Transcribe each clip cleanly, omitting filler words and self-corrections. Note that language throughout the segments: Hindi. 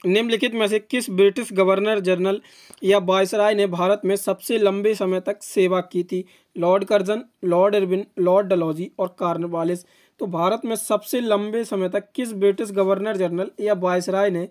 निम्नलिखित में से किस ब्रिटिश गवर्नर जनरल या वायसराय ने भारत में सबसे लंबे समय तक सेवा की थी? Lord Curzon, Lord Irwin, Lord Dalhousie और कॉर्नवालिस। तो भारत में सबसे लंबे समय तक किस ब्रिटिश गवर्नर जनरल या वायसराय ने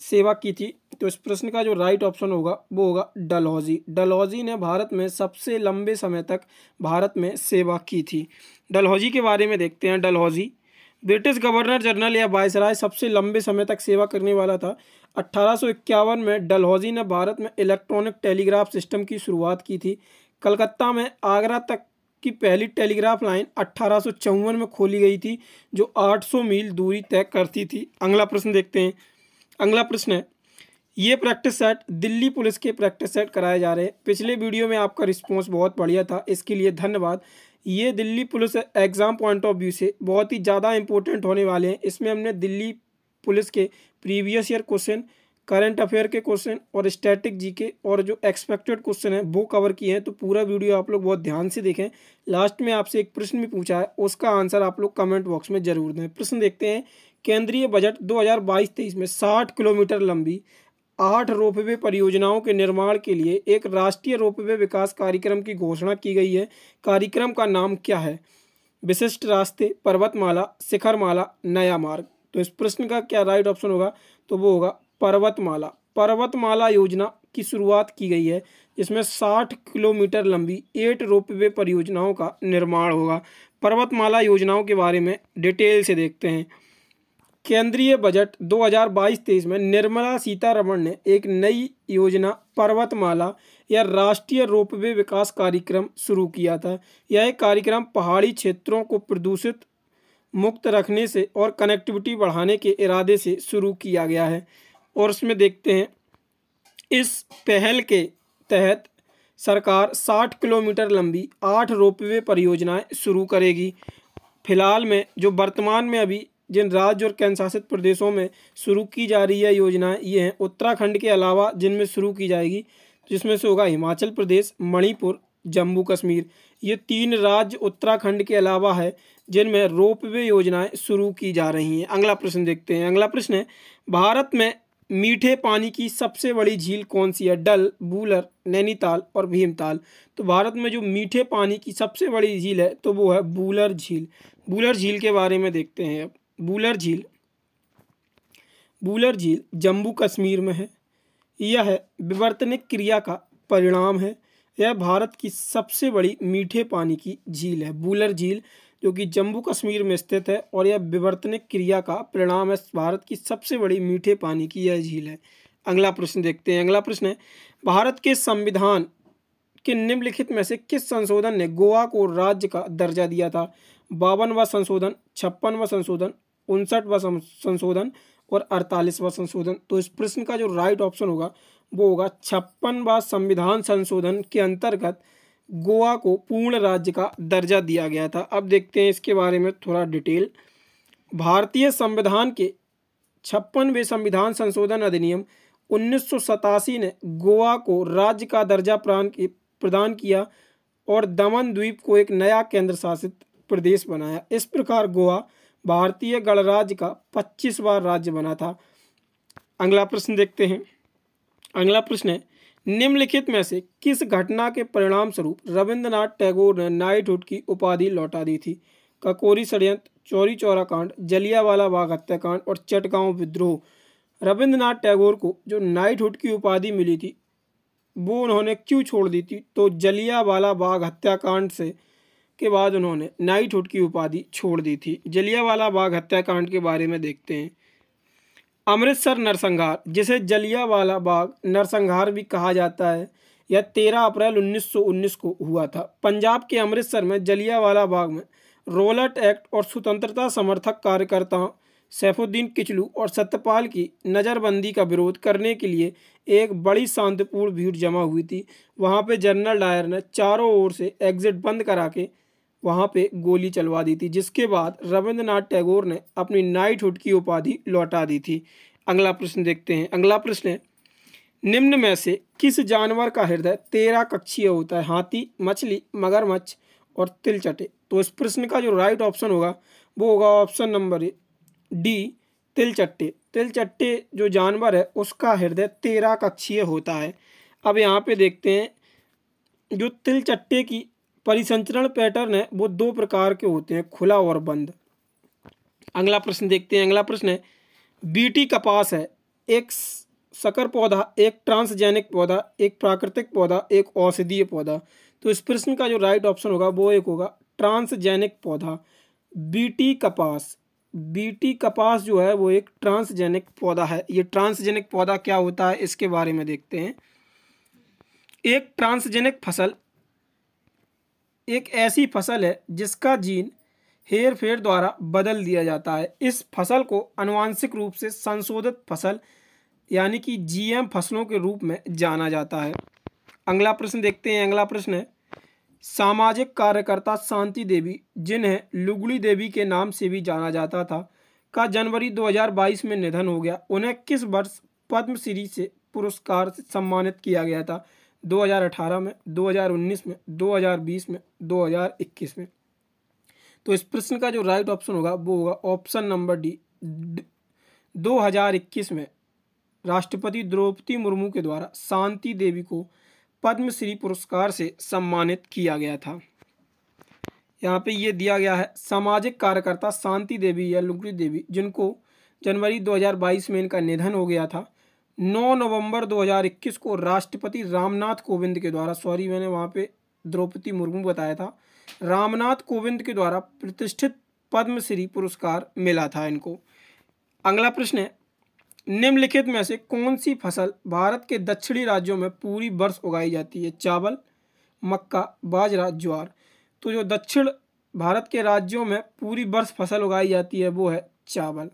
सेवा की थी? तो इस प्रश्न का जो राइट ऑप्शन होगा वो होगा डलहौजी। डलहौजी ने भारत में सबसे लंबे समय तक भारत में सेवा की थी। डलहौजी के बारे में देखते हैं। डलहौजी ब्रिटिश गवर्नर जनरल या वायसराय सबसे लंबे समय तक सेवा करने वाला था। 1851 में डलहौजी ने भारत में इलेक्ट्रॉनिक टेलीग्राफ सिस्टम की शुरुआत की थी। कलकत्ता में आगरा तक की पहली टेलीग्राफ लाइन 1854 में खोली गई थी, जो 800 मील दूरी तय करती थी। अगला प्रश्न देखते हैं। अगला प्रश्न है, ये प्रैक्टिस सेट दिल्ली पुलिस के प्रैक्टिस सेट कराए जा रहे हैं। पिछले वीडियो में आपका रिस्पॉन्स बहुत बढ़िया था, इसके लिए धन्यवाद। ये Delhi police exam point of view से बहुत ही ज़्यादा इंपॉर्टेंट होने वाले हैं। इसमें हमने दिल्ली पुलिस के previous year question, current affair के क्वेश्चन और स्टैटिक जीके और जो एक्सपेक्टेड क्वेश्चन है वो कवर किए हैं। तो पूरा वीडियो आप लोग बहुत ध्यान से देखें। लास्ट में आपसे एक प्रश्न भी पूछा है, उसका आंसर आप लोग कमेंट बॉक्स में जरूर दें। प्रश्न देखते हैं। केंद्रीय बजट 2022-23 में 60 किलोमीटर लंबी 8 रोपवे परियोजनाओं के निर्माण के लिए एक राष्ट्रीय रोपवे विकास कार्यक्रम की घोषणा की गई है। कार्यक्रम का नाम क्या है? विशिष्ट रास्ते, पर्वतमाला, शिखरमाला, नया मार्ग। तो इस प्रश्न का क्या राइट ऑप्शन होगा? तो वो होगा पर्वतमाला। पर्वतमाला योजना की शुरुआत की गई है, जिसमें 60 किलोमीटर लंबी 8 रोपवे परियोजनाओं का निर्माण होगा। पर्वतमाला योजनाओं के बारे में डिटेल से देखते हैं। केंद्रीय बजट 2022-23 में निर्मला सीतारमण ने एक नई योजना पर्वतमाला या राष्ट्रीय रोपवे विकास कार्यक्रम शुरू किया था। यह कार्यक्रम पहाड़ी क्षेत्रों को प्रदूषित मुक्त रखने से और कनेक्टिविटी बढ़ाने के इरादे से शुरू किया गया है। और उसमें देखते हैं, इस पहल के तहत सरकार 60 किलोमीटर लंबी 8 रोपवे परियोजनाएं शुरू करेगी। फिलहाल में जो वर्तमान में अभी जिन राज्य और केंद्र शासित प्रदेशों में शुरू की जा रही है योजनाएं, ये हैं उत्तराखंड के अलावा जिनमें शुरू की जाएगी, जिसमें से होगा हिमाचल प्रदेश, मणिपुर, जम्मू कश्मीर। ये 3 राज्य उत्तराखंड के अलावा है जिनमें रोपवे योजनाएं शुरू की जा रही हैं। अगला प्रश्न देखते हैं। अगला प्रश्न है, भारत में मीठे पानी की सबसे बड़ी झील कौन सी है? डल, बूलर, नैनीताल और भीमताल। तो भारत में जो मीठे पानी की सबसे बड़ी झील है तो वो है बूलर झील। बूलर झील के बारे में देखते हैं अब। बूलर झील जम्मू कश्मीर में है। यह विवर्तनिक क्रिया का परिणाम है। यह भारत की सबसे बड़ी मीठे पानी की झील है। बूलर झील जो कि जम्मू कश्मीर में स्थित है और यह विवर्तनिक क्रिया का परिणाम है। भारत की सबसे बड़ी मीठे पानी की यह झील है। अगला प्रश्न देखते हैं। अगला प्रश्न है, भारत के संविधान के निम्नलिखित में से किस संशोधन ने गोवा को राज्य का दर्जा दिया था? 52वां संशोधन, 56वां संशोधन, 59वां संशोधन और 48वां संशोधन। तो इस प्रश्न का जो राइट ऑप्शन होगा वो होगा 56वां संविधान संशोधन के अंतर्गत गोवा को पूर्ण राज्य का दर्जा दिया गया था। अब देखते हैं इसके बारे में थोड़ा डिटेल। भारतीय संविधान के 56वें संविधान संशोधन अधिनियम 1987 ने गोवा को राज्य का दर्जा प्रदान किया और दमन द्वीप को एक नया केंद्र शासित प्रदेश बनाया। इस प्रकार गोवा भारतीय गणराज्य का 25वां राज्य बना था। अगला प्रश्न देखते हैं। अगला प्रश्न है, निम्नलिखित में से किस घटना के परिणाम स्वरूप रविंद्रनाथ टैगोर ने नाइटहुड की उपाधि लौटा दी थी? ककोरी षड्यंत्र, चौरी चौरा कांड, जलियांवाला बाग हत्याकांड और चटगांव विद्रोह। रविंद्रनाथ टैगोर को जो नाइटहुड की उपाधि मिली थी वो उन्होंने क्यों छोड़ दी थी? तो जलियांवाला बाग हत्याकांड से के बाद उन्होंने नाइटहुड की उपाधि छोड़ दी थी। जलियांवाला बाग हत्याकांड के बारे में देखते हैं। अमृतसर नरसंहार, जिसे जलियांवाला बाग नरसंहार भी कहा जाता है, यह 13 अप्रैल 1919 को हुआ था। पंजाब के अमृतसर में जलियांवाला बाग में रॉलेट एक्ट और स्वतंत्रता समर्थक कार्यकर्ताओं सैफुद्दीन किचलू और सत्यपाल की नज़रबंदी का विरोध करने के लिए एक बड़ी शांतिपूर्ण भीड़ जमा हुई थी। वहां पे जनरल डायर ने चारों ओर से एग्जिट बंद करा के वहां पे गोली चलवा दी थी, जिसके बाद रविंद्रनाथ टैगोर ने अपनी नाइटहुड की उपाधि लौटा दी थी। अगला प्रश्न देखते हैं। अगला प्रश्न है, निम्न में से किस जानवर का हृदय 13 कक्षीय होता है? हाथी, मछली, मगरमच्छ और तिलचटे। तो इस प्रश्न का जो राइट ऑप्शन होगा वो होगा ऑप्शन नंबर डी, तिलचट्टे। तिलचट्टे जो जानवर है उसका हृदय 13 कक्षीय होता है। अब यहाँ पे देखते हैं जो तिलचट्टे की परिसंचरण पैटर्न है वो 2 प्रकार के होते हैं, खुला और बंद। अगला प्रश्न देखते हैं। अगला प्रश्न है बीटी कपास है एक संकर पौधा, एक ट्रांसजेनिक पौधा, एक प्राकृतिक पौधा, एक औषधीय पौधा। तो इस प्रश्न का जो राइट ऑप्शन होगा वो एक होगा ट्रांसजेनिक पौधा। बीटी कपास, बीटी कपास जो है वो एक ट्रांसजेनिक पौधा है। ये ट्रांसजेनिक पौधा क्या होता है इसके बारे में देखते हैं। एक ट्रांसजेनिक फसल एक ऐसी फसल है जिसका जीन हेर फेर द्वारा बदल दिया जाता है। इस फसल को आनुवांशिक रूप से संशोधित फसल यानी कि जीएम फसलों के रूप में जाना जाता है। अगला प्रश्न देखते हैं। अगला प्रश्न है सामाजिक कार्यकर्ता शांति देवी, जिन्हें लुगड़ी देवी के नाम से भी जाना जाता था, का जनवरी 2022 में निधन हो गया। उन्हें किस वर्ष पद्मश्री से पुरस्कार से सम्मानित किया गया था? 2018 में, 2019 में, 2020 में, 2021 में। तो इस प्रश्न का जो राइट ऑप्शन होगा वो होगा ऑप्शन नंबर डी। 2021 में राष्ट्रपति द्रौपदी मुर्मू के द्वारा शांति देवी को पद्मश्री पुरस्कार से सम्मानित किया गया था। यहाँ पे ये दिया गया है सामाजिक कार्यकर्ता शांति देवी या लुगड़ी देवी, जिनको जनवरी 2022 में इनका निधन हो गया था। 9 नवंबर 2021 को राष्ट्रपति रामनाथ कोविंद के द्वारा, सॉरी मैंने वहाँ पे द्रौपदी मुर्मू बताया था, रामनाथ कोविंद के द्वारा प्रतिष्ठित पद्मश्री पुरस्कार मिला था इनको। अगला प्रश्न है निम्नलिखित में से कौन सी फसल भारत के दक्षिणी राज्यों में पूरी वर्ष उगाई जाती है? चावल, मक्का, बाजरा, ज्वार। तो जो दक्षिण भारत के राज्यों में पूरी वर्ष फसल उगाई जाती है वो है चावल।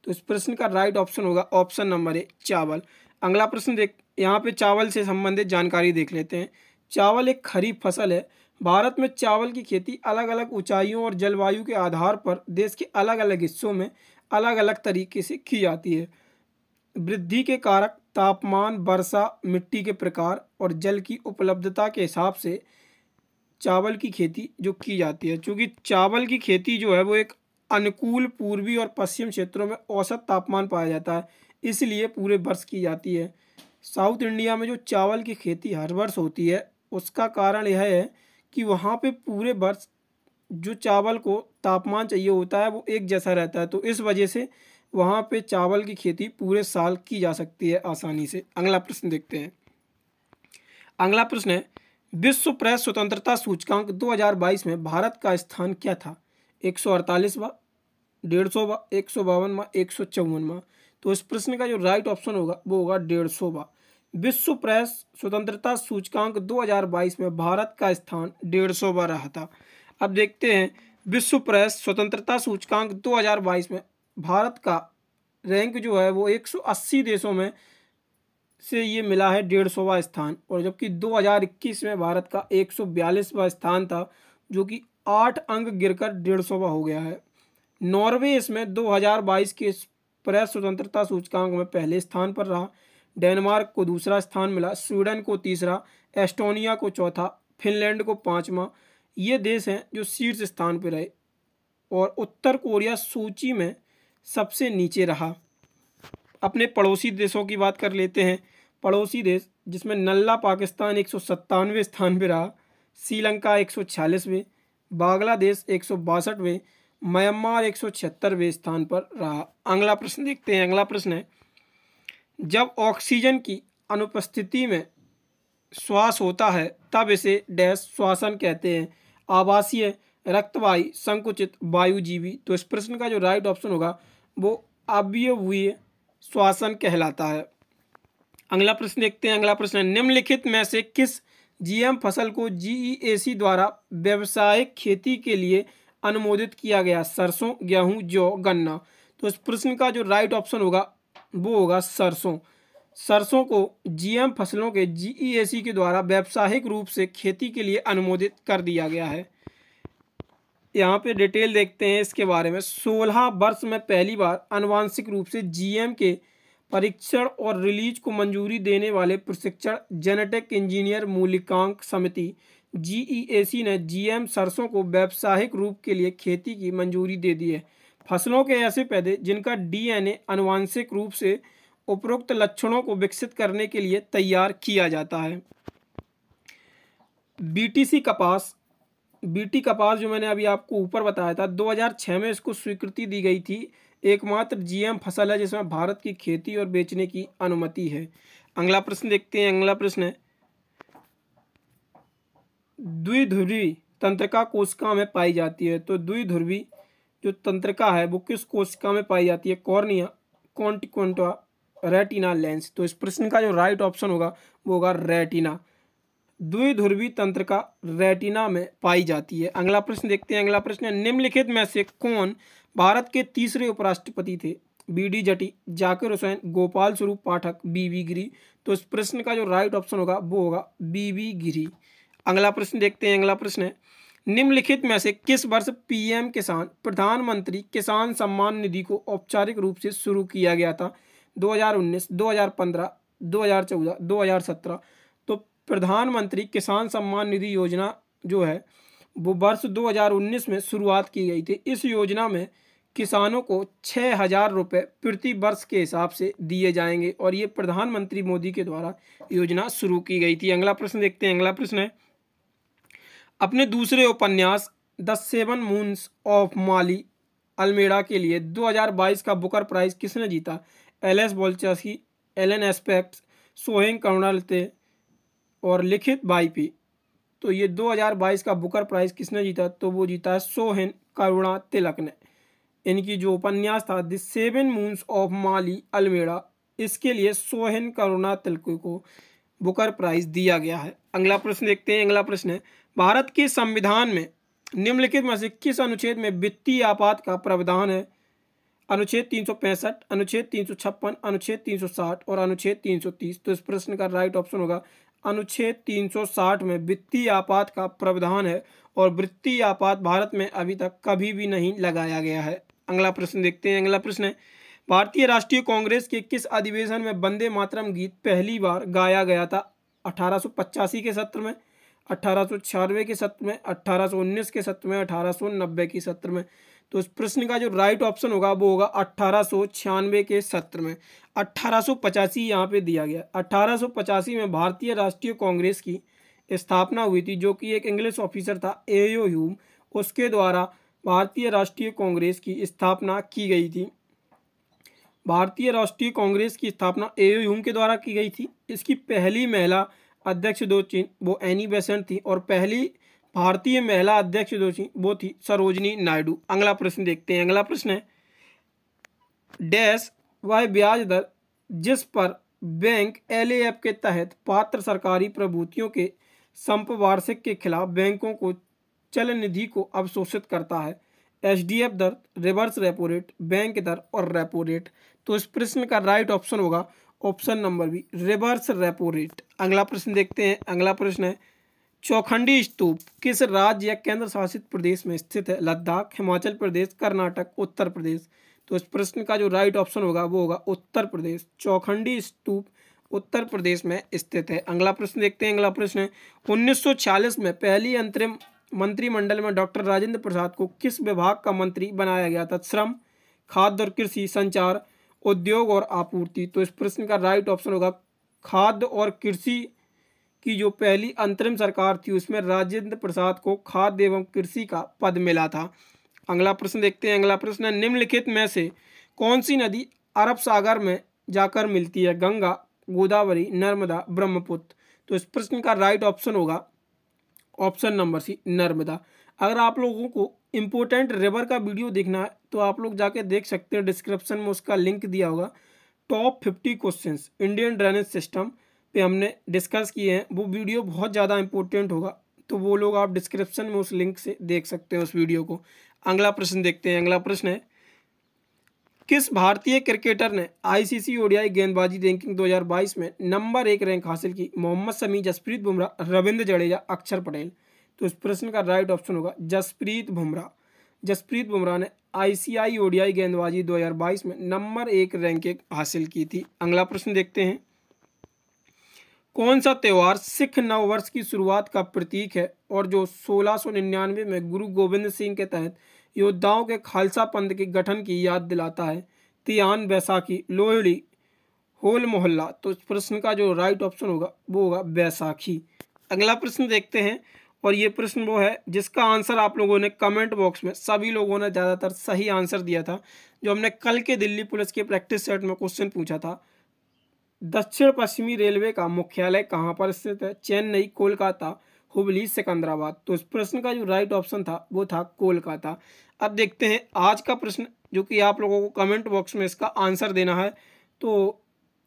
तो इस प्रश्न का राइट ऑप्शन होगा ऑप्शन नंबर ए, चावल। अगला प्रश्न देख, यहाँ पे चावल से संबंधित जानकारी देख लेते हैं। चावल एक खरीफ फसल है। भारत में चावल की खेती अलग अलग ऊंचाइयों और जलवायु के आधार पर देश के अलग अलग हिस्सों में अलग अलग तरीके से की जाती है। वृद्धि के कारक तापमान, वर्षा, मिट्टी के प्रकार और जल की उपलब्धता के हिसाब से चावल की खेती जो की जाती है। चूँकि चावल की खेती जो है वो एक अनुकूल पूर्वी और पश्चिम क्षेत्रों में औसत तापमान पाया जाता है, इसलिए पूरे वर्ष की जाती है। साउथ इंडिया में जो चावल की खेती हर वर्ष होती है उसका कारण यह है कि वहाँ पे पूरे वर्ष जो चावल को तापमान चाहिए होता है वो एक जैसा रहता है, तो इस वजह से वहाँ पे चावल की खेती पूरे साल की जा सकती है आसानी से। अगला प्रश्न देखते हैं। अगला प्रश्न है विश्व प्रेस स्वतंत्रता सूचकांक 2022 में भारत का स्थान क्या था? 148वां, 150वां, 152वां, 154वां। तो इस प्रश्न का जो राइट ऑप्शन होगा वो होगा 150वां। विश्व प्रेस स्वतंत्रता सूचकांक 2022 में भारत का स्थान 150वां रहा था। अब देखते हैं विश्व प्रेस स्वतंत्रता सूचकांक 2022 में भारत का रैंक जो है वो 180 देशों में से ये मिला है 150वां स्थान, और जबकि 2021 में भारत का 142वां स्थान था जो कि 8 अंक गिरकर 150वां हो गया है। नॉर्वे इसमें 2022 के प्रेस स्वतंत्रता सूचकांक में पहले स्थान पर रहा। डेनमार्क को दूसरा स्थान मिला, स्वीडन को तीसरा, एस्टोनिया को चौथा, फिनलैंड को पाँचवां। ये देश हैं जो शीर्ष स्थान पर रहे, और उत्तर कोरिया सूची में सबसे नीचे रहा। अपने पड़ोसी देशों की बात कर लेते हैं। पड़ोसी देश जिसमें नल्ला पाकिस्तान 197वें स्थान पर रहा, श्रीलंका 146वें, बांग्लादेश 162वें, म्यांमार 176वें स्थान पर रहा। अगला प्रश्न देखते हैं। अगला प्रश्न है जब ऑक्सीजन की अनुपस्थिति में श्वास होता है तब इसे डैश श्वासन कहते हैं? आवासीय, रक्तवाही, संकुचित, वायुजीवी। तो इस प्रश्न का जो राइट ऑप्शन होगा वो अव्ययीय श्वासन कहलाता है। अगला प्रश्न देखते हैं। अगला प्रश्न है निम्नलिखित में से किस जीएम फसल को जीईएसी द्वारा व्यावसायिक खेती के लिए अनुमोदित किया गया? सरसों, गेहूं, जौ, गन्ना। तो इस प्रश्न का जो राइट ऑप्शन होगा वो होगा सरसों। सरसों को जीएम फसलों के जीईएसी के द्वारा व्यावसायिक रूप से खेती के लिए अनुमोदित कर दिया गया है। यहाँ पे डिटेल देखते हैं इसके बारे में। 16 वर्ष में पहली बार आनुवांशिक रूप से जीएम के परीक्षण और रिलीज को मंजूरी देने वाले प्रशिक्षण जेनेटिक इंजीनियर मूल्यांकन समिति जीईएसी ने जीएम सरसों को व्यावसायिक रूप के लिए खेती की मंजूरी दे दी है। फसलों के ऐसे पौधे जिनका डीएनए आनुवांशिक रूप से उपरोक्त लक्षणों को विकसित करने के लिए तैयार किया जाता है। बीटीसी कपास, बीटी कपास जो मैंने अभी आपको ऊपर बताया था, 2006 में इसको स्वीकृति दी गई थी। एकमात्र जीएम फसल है जिसमें भारत की खेती और बेचने की अनुमति है। अगला प्रश्न देखते हैं। अगला प्रश्न है, द्विध्रुवी तंत्रिका कोशिका में पाई जाती है। तो द्विध्रुवी जो तंत्रिका है वो किस कोशिका में पाई जाती है? Cornea, conjunctiva, retina, lens. तो इस प्रश्न का जो राइट ऑप्शन होगा वो होगा रेटिना। द्विध्रुवी तंत्रिका रेटिना में पाई जाती है। अगला प्रश्न देखते हैं। अगला प्रश्न है, निम्नलिखित में से कौन भारत के तीसरे उपराष्ट्रपति थे? बीडी जटी, जाकिर हुसैन, गोपाल स्वरूप पाठक, बीवी गिरी। तो इस प्रश्न का जो राइट ऑप्शन होगा वो होगा बीवी गिरी। अगला प्रश्न देखते हैं। अगला प्रश्न है, निम्नलिखित में से किस वर्ष पीएम किसान, प्रधानमंत्री किसान सम्मान निधि को औपचारिक रूप से शुरू किया गया था? 2019, 2015, 2014, 2017। तो प्रधानमंत्री किसान सम्मान निधि योजना जो है वो वर्ष 2019 में शुरुआत की गई थी। इस योजना में किसानों को 6,000 रुपये प्रति वर्ष के हिसाब से दिए जाएंगे और ये प्रधानमंत्री मोदी के द्वारा योजना शुरू की गई थी। अगला प्रश्न देखते हैं। अगला प्रश्न है, अपने दूसरे उपन्यास the seven moons of Maali Almeida के लिए 2022 का बुकर प्राइज किसने जीता? एल.एस. बोल्चास्की, एलन एस्पेक्ट, सोहेन करुणालते और लिखित बाईपी। तो ये 2022 का बुकर प्राइज किसने जीता? तो वो जीता है सोहेन करुणा तिलक ने। इनकी जो उपन्यास था the seven moons of Maali Almeida, इसके लिए सोहेन करुणा तिलक को बुकर प्राइज दिया गया है। अगला प्रश्न देखते हैं। अगला प्रश्न है, भारत के संविधान में निम्नलिखित में से किस अनुच्छेद में वित्तीय आपात का प्रावधान है? अनुच्छेद 365, अनुच्छेद 356, अनुच्छेद 360 और अनुच्छेद 330। तो इस प्रश्न का राइट ऑप्शन होगा अनुच्छेद 360 में वित्तीय आपात का प्रावधान है और वित्तीय आपात भारत में अभी तक कभी भी नहीं लगाया गया है। अगला प्रश्न देखते हैं। अगला प्रश्न है, भारतीय राष्ट्रीय कांग्रेस के किस अधिवेशन में वंदे मातरम गीत पहली बार गाया गया था? 1885 के सत्र में, 1896 के सत्र में, 1819 के सत्र में, 1890 के सत्र में। तो इस प्रश्न का जो राइट ऑप्शन होगा वो होगा 1896 के सत्र में। 1885 यहाँ पे दिया गया। 1885 में भारतीय राष्ट्रीय कांग्रेस की स्थापना हुई थी, जो कि एक इंग्लिश ऑफिसर था एओ ह्यूम, उसके द्वारा भारतीय राष्ट्रीय कांग्रेस की स्थापना की गई थी। भारतीय राष्ट्रीय कांग्रेस की स्थापना एओ ह्यूम के द्वारा की गई थी। इसकी पहली महिला अध्यक्ष जो थी वो एनी बेसेंट थी और पहली भारतीय महिला अध्यक्ष जो थी वो थी सरोजनी नायडू। अगला प्रश्न देखते हैं। अगला प्रश्न है, डैश वह ब्याज दर जिस पर बैंक एलएएफ के तहत पात्र सरकारी प्रभूतियों के संपवार्षिक के खिलाफ बैंकों को चल निधि को अवशोषित करता है? एचडीएफ दर, रिवर्स रेपो रेट, बैंक दर और रेपो रेट। तो इस प्रश्न का राइट ऑप्शन होगा option number B, reverse repo rate. अगला प्रश्न देखते हैं। अगला प्रश्न है, चौखंडी स्तूप किस राज्य या केंद्र शासित प्रदेश में स्थित है? लद्दाख, हिमाचल प्रदेश, कर्नाटक, उत्तर प्रदेश। तो इस प्रश्न का जो राइट ऑप्शन होगा वो होगा उत्तर प्रदेश। चौखंडी स्तूप उत्तर प्रदेश में स्थित है। अगला प्रश्न देखते हैं। अगला प्रश्न है, 1946 में पहली अंतरिम मंत्रिमंडल में डॉक्टर राजेंद्र प्रसाद को किस विभाग का मंत्री बनाया गया था? श्रम, खाद्य और कृषि, संचार, उद्योग और आपूर्ति। तो इस प्रश्न का राइट ऑप्शन होगा खाद्य और कृषि की जो पहली अंतरिम सरकार थी उसमें राजेंद्र प्रसाद को खाद्य एवं कृषि का पद मिला था। अगला प्रश्न देखते हैं। अगला प्रश्न है, निम्नलिखित में से कौन सी नदी अरब सागर में जाकर मिलती है? गंगा, गोदावरी, नर्मदा, ब्रह्मपुत्र। तो इस प्रश्न का राइट ऑप्शन होगा ऑप्शन नंबर सी, नर्मदा। अगर आप लोगों को इम्पोर्टेंट रिवर का वीडियो देखना है तो आप लोग जाके देख सकते हैं, डिस्क्रिप्शन में उसका लिंक दिया होगा। Top 50 questions Indian drainage system पे हमने डिस्कस किए हैं, वो वीडियो बहुत ज़्यादा इंपॉर्टेंट होगा, तो वो लोग आप डिस्क्रिप्शन में उस लिंक से देख सकते हैं उस वीडियो को। अगला प्रश्न देखते हैं। अगला प्रश्न है, किस भारतीय क्रिकेटर ने आईसीसी ओडीआई गेंदबाजी रैंकिंग 2022 में नंबर 1 रैंक हासिल की? मोहम्मद शमी, जसप्रीत बुमराह, रविंद्र जडेजा, अक्षर पटेल। तो इस प्रश्न का राइट ऑप्शन होगा जसप्रीत बुमराह। जसप्रीत बुमराह ने आईसीसी ओडीआई गेंदबाजी 2022 में नंबर 1 रैंकिंग हासिल की थी। अगला प्रश्न देखते हैं, कौन सा त्यौहार सिख नववर्ष की शुरुआत का प्रतीक है और जो 1699 में गुरु गोविंद सिंह के तहत योद्धाओं के खालसा पंथ के गठन की याद दिलाता है? तियान, बैसाखी, लोहड़ी, होल मोहल्ला। तो इस प्रश्न का जो राइट ऑप्शन होगा वो होगा बैसाखी। अगला प्रश्न देखते हैं, और ये प्रश्न वो है जिसका आंसर आप लोगों ने कमेंट बॉक्स में सभी लोगों ने ज़्यादातर सही आंसर दिया था, जो हमने कल के दिल्ली पुलिस के प्रैक्टिस सेट में क्वेश्चन पूछा था। दक्षिण पश्चिमी रेलवे का मुख्यालय कहाँ पर स्थित है? चेन्नई, कोलकाता, हुबली, सिकंदराबाद। तो इस प्रश्न का जो राइट ऑप्शन था वो था कोलकाता। अब देखते हैं आज का प्रश्न, जो कि आप लोगों को कमेंट बॉक्स में इसका आंसर देना है। तो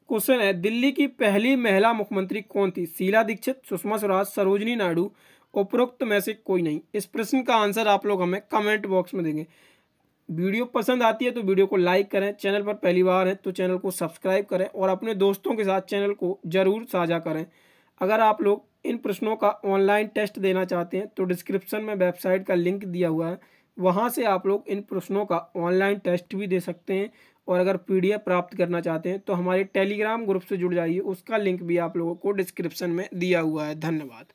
क्वेश्चन है, दिल्ली की पहली महिला मुख्यमंत्री कौन थी? शीला दीक्षित, सुषमा स्वराज, सरोजिनी नायडू, उपरोक्त में से कोई नहीं। इस प्रश्न का आंसर आप लोग हमें कमेंट बॉक्स में देंगे। वीडियो पसंद आती है तो वीडियो को लाइक करें, चैनल पर पहली बार है तो चैनल को सब्सक्राइब करें और अपने दोस्तों के साथ चैनल को ज़रूर साझा करें। अगर आप लोग इन प्रश्नों का ऑनलाइन टेस्ट देना चाहते हैं तो डिस्क्रिप्शन में वेबसाइट का लिंक दिया हुआ है, वहां से आप लोग इन प्रश्नों का ऑनलाइन टेस्ट भी दे सकते हैं। और अगर पीडीएफ प्राप्त करना चाहते हैं तो हमारे टेलीग्राम ग्रुप से जुड़ जाइए, उसका लिंक भी आप लोगों को डिस्क्रिप्शन में दिया हुआ है। धन्यवाद।